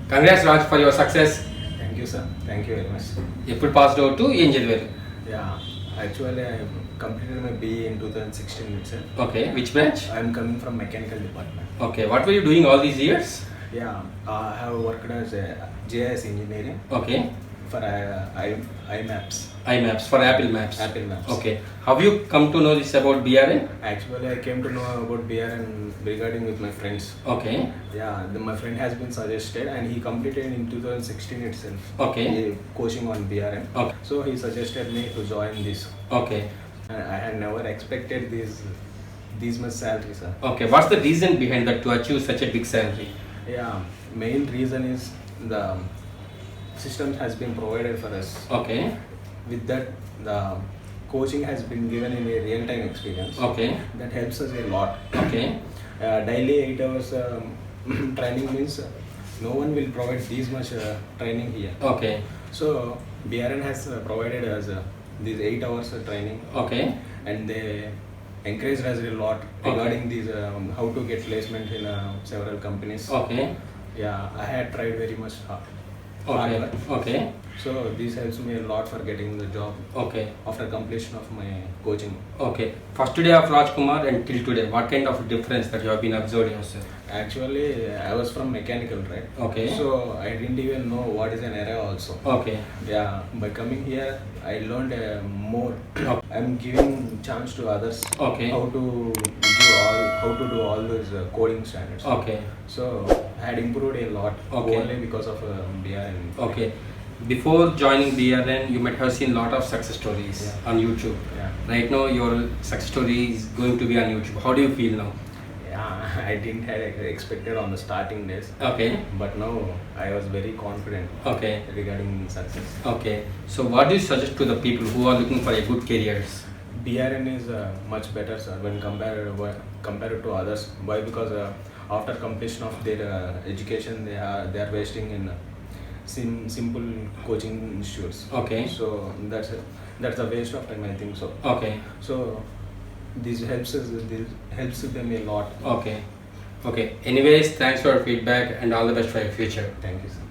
Congrats Raj for your success. Thank you, sir. Thank you very much. Eప్పుడు passed out to ఏం చదివారు? Yeah, actually I completed my BE in 2016 itself. Okay, which branch? I am coming from mechanical department. Okay, what were you doing all these years? Yeah, I have worked as a JIS engineering Okay, for IMAPs. iMaps for Apple Maps. Apple Maps. Okay, how you come to know this about BRN? Actually, I came to know about BRN regarding with my friends. Okay, Yeah, my friend has been suggested and he completed in 2016 itself. Okay. Coaching on BRN. Okay. So he suggested me to join this. okay, I had never expected these much salary, sir. okay. What's the reason behind that to achieve such a big salary? Yeah, main reason is the system has been provided for us. Okay, With that, the coaching has been given in a real-time experience. okay, That helps us a lot. okay, Daily 8 hours training means no one will provide this much training here. okay, So BRN has provided us these 8 hours training, okay, and they encouraged us a lot regarding these how to get placement in several companies. okay, Yeah, I had tried very much hard okay, work. okay, So this helps me a lot for getting the job okay, after completion of my coaching. okay. First day of Rajkumar and till today, what kind of difference that you have been observing yourself? Actually, I was from mechanical, right? Okay. So I didn't even know what is an error also. Okay, Yeah, by coming here, I learned more. Okay. I'm giving chance to others Okay. how to do all those coding standards. okay, So I had improved a lot Okay. only because of BRN. okay. Before joining BRN, you might have seen lot of success stories Yeah. on YouTube. Yeah. Right now, your success story is going to be on YouTube. How do you feel now? Yeah, I didn't have expected on the starting days, Okay, but now I was very confident okay, regarding success. okay. So, what do you suggest to the people who are looking for a good careers? BRN is much better, sir, when compared to others. Why? Because after completion of their education, they are wasting in simple coaching institutes. Okay, So that's a waste of time, I think so. okay, So this helps them a lot. okay, okay. Anyways, thanks for your feedback and all the best for your future. Thank you, sir.